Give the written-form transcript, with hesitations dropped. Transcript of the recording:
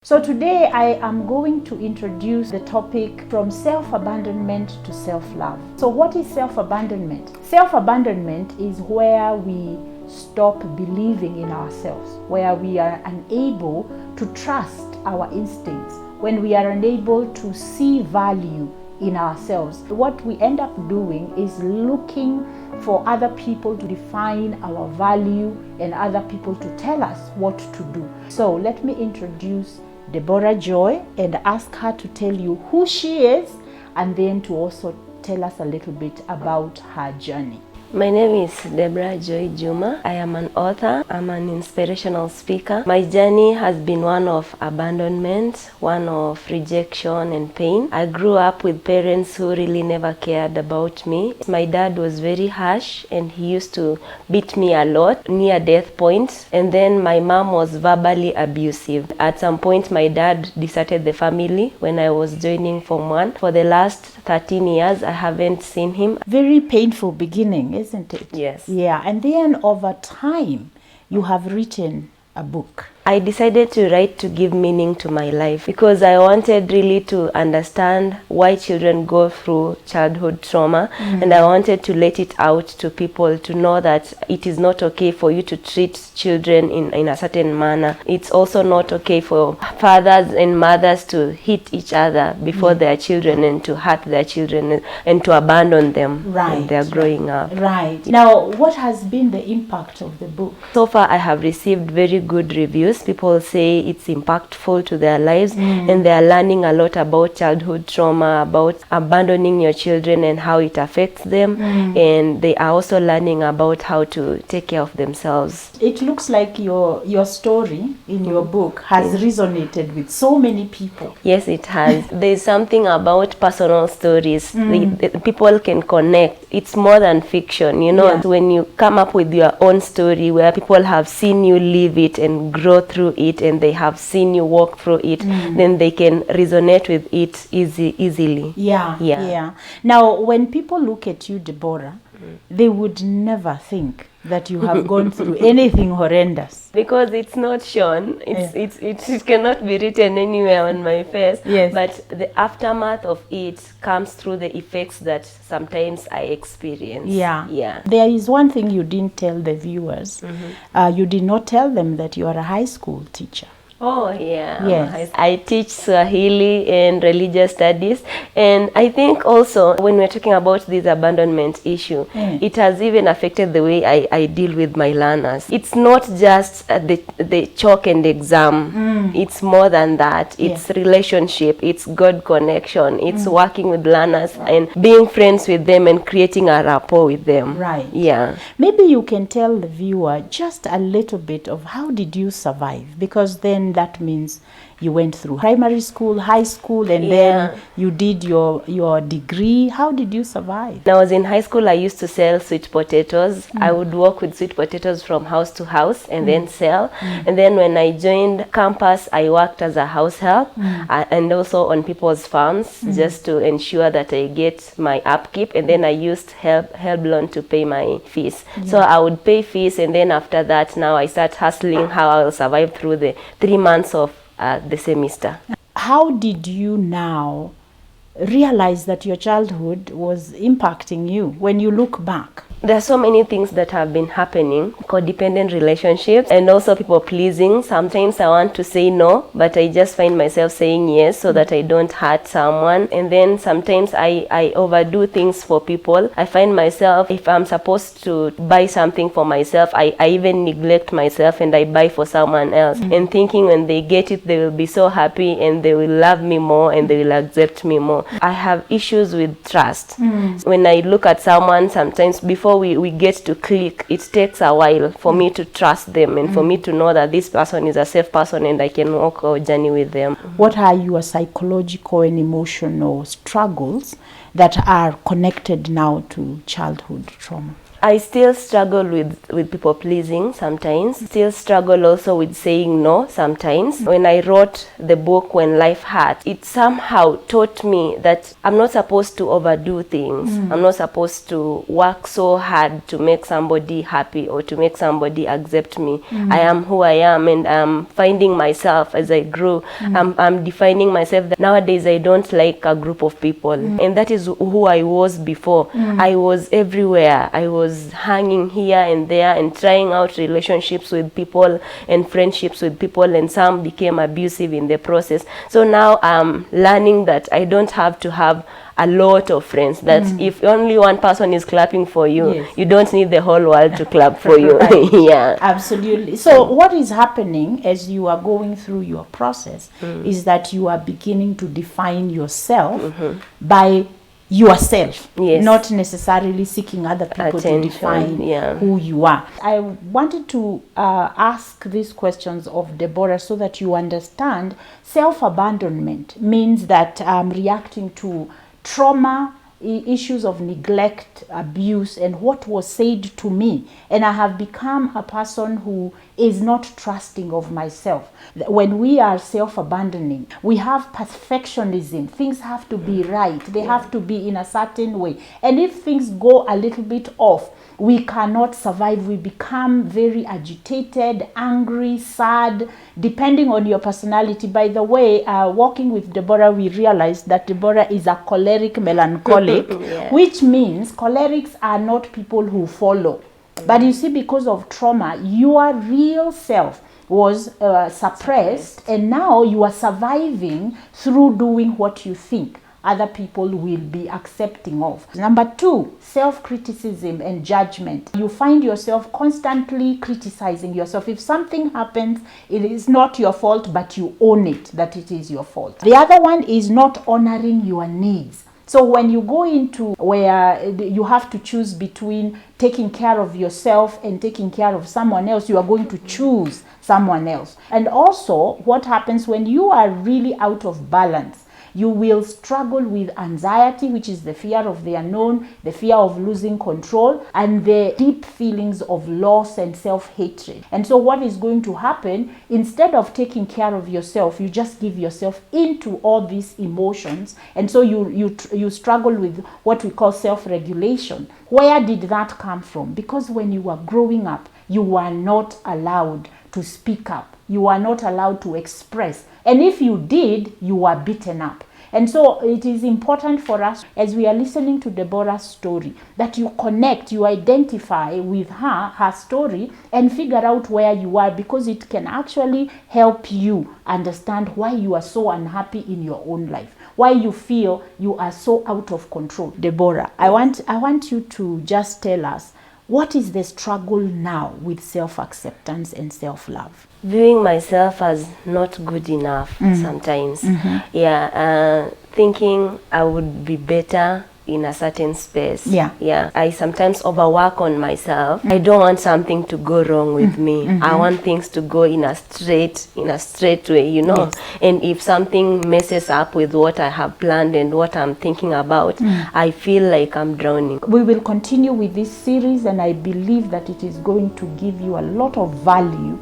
So today I am going to introduce the topic from self-abandonment to self-love. So what is self-abandonment? Self-abandonment is where we stop believing in ourselves, where we are unable to trust our instincts, when we are unable to see value in ourselves. What we end up doing is looking for other people to define our value and other people to tell us what to do. So let me introduce Deborah Joy and ask her to tell you who she is and then to also tell us a little bit about her journey. My name is Deborah Joy Juma. I am an author. I'm an inspirational speaker. My journey has been one of abandonment, one of rejection and pain. I grew up with parents who really never cared about me. My dad was very harsh and he used to beat me a lot, near death point. And then my mom was verbally abusive. At some point, my dad deserted the family when I was joining Form 1. For the last 13 years, I haven't seen him. Very painful beginning, isn't it? Yes. Yeah, and then over time, you have written a book. I decided to write to give meaning to my life because I wanted really to understand why children go through childhood trauma, and I wanted to let it out to people to know that it is not okay for you to treat children in a certain manner. It's also not okay for fathers and mothers to hit each other before their children and to hurt their children and to abandon them when they're growing up. Right. Now, what has been the impact of the book? So far, I have received very good reviews. People say it's impactful to their lives and they are learning a lot about childhood trauma, about abandoning your children and how it affects them, and they are also learning about how to take care of themselves. It looks like your story in your book has resonated with so many people. Yes, it has. There's something about personal stories. The people can connect. It's more than fiction, you know. When you come up with your own story where people have seen you live it and grow through it and they have seen you walk through it, then they can resonate with it easily. Yeah. Now, when people look at you, Deborah, they would never think that you have gone through anything horrendous. Because it's not shown, it cannot be written anywhere on my face. Yes. But the aftermath of it comes through the effects that sometimes I experience. Yeah. There is one thing you didn't tell the viewers. You did not tell them that you are a high school teacher. Oh, yeah. Yes. I teach Swahili and religious studies. And I think also when we're talking about this abandonment issue, it has even affected the way I deal with my learners. It's not just the chalk and exam. It's more than that. It's relationship. It's God connection. It's working with learners and being friends with them and creating a rapport with them. Right. Yeah. Maybe you can tell the viewer just a little bit of how did you survive? Because then that means you went through primary school, high school, and then you did your degree. How did you survive? When I was in high school, I used to sell sweet potatoes. I would walk with sweet potatoes from house to house and then sell. And then when I joined campus, I worked as a house help and also on people's farms just to ensure that I get my upkeep. And then I used help loan to pay my fees. So I would pay fees, and then after that, now I start hustling how I'll survive through the 3 months of the semester. How did you now realize that your childhood was impacting you when you look back? There are so many things that have been happening, codependent relationships and also people pleasing. Sometimes I want to say no, but I just find myself saying yes so that I don't hurt someone. And then sometimes I overdo things for people. I find myself, if I'm supposed to buy something for myself, I even neglect myself and I buy for someone else. And thinking when they get it, they will be so happy and they will love me more and they will accept me more. I have issues with trust. When I look at someone, sometimes before we get to click, it takes a while for me to trust them and for me to know that this person is a safe person and I can walk a journey with them. What are your psychological and emotional struggles that are connected now to childhood trauma? I still struggle with people pleasing sometimes. Still struggle also with saying no sometimes. When I wrote the book When Life Hurts, it somehow taught me that I'm not supposed to overdo things. I'm not supposed to work so hard to make somebody happy or to make somebody accept me. I am who I am, and I'm finding myself as I grew. I'm defining myself that nowadays I don't like a group of people, and that is who I was before. I was everywhere. I was hanging here and there and trying out relationships with people and friendships with people, and some became abusive in the process. So now I'm learning that I don't have to have a lot of friends, that if only one person is clapping for you, you don't need the whole world to clap for you. Yeah, absolutely. So what is happening as you are going through your process is that you are beginning to define yourself by yourself, not necessarily seeking other people to define who you are. I wanted to ask these questions of Deborah so that you understand self-abandonment means that I'm reacting to trauma, issues of neglect, abuse, and what was said to me. And I have become a person who is not trusting of myself. When we are self-abandoning, we have perfectionism. Things have to be right. They have to be in a certain way. And if things go a little bit off, we cannot survive. We become very agitated, angry, sad, depending on your personality. By the way, working with Deborah, we realized that Deborah is a choleric melancholic, which means cholerics are not people who follow. But you see, because of trauma, your real self was suppressed, and now you are surviving through doing what you think other people will be accepting of. Number 2, self-criticism and judgment. You find yourself constantly criticizing yourself. If something happens, it is not your fault, but you own it, that it is your fault. The other one is not honoring your needs. So when you go into where you have to choose between taking care of yourself and taking care of someone else, you are going to choose someone else. And also, what happens when you are really out of balance? You will struggle with anxiety, which is the fear of the unknown, the fear of losing control, and the deep feelings of loss and self-hatred. And so what is going to happen, instead of taking care of yourself, you just give yourself into all these emotions. And so you struggle with what we call self-regulation. Where did that come from? Because when you were growing up, you were not allowed to speak up. You are not allowed to express. And if you did, you were beaten up. And so it is important for us, as we are listening to Deborah's story, that you connect, you identify with her story, and figure out where you are, because it can actually help you understand why you are so unhappy in your own life, why you feel you are so out of control. Deborah, I want you to just tell us, what is the struggle now with self-acceptance and self-love? Viewing myself as not good enough sometimes. Thinking I would be better in a certain space. I sometimes overwork on myself. I don't want something to go wrong with me. I want things to go in a straight way, you know. And if something messes up with what I have planned and what I'm thinking about, I feel like I'm drowning. We will continue with this series, and I believe that it is going to give you a lot of value.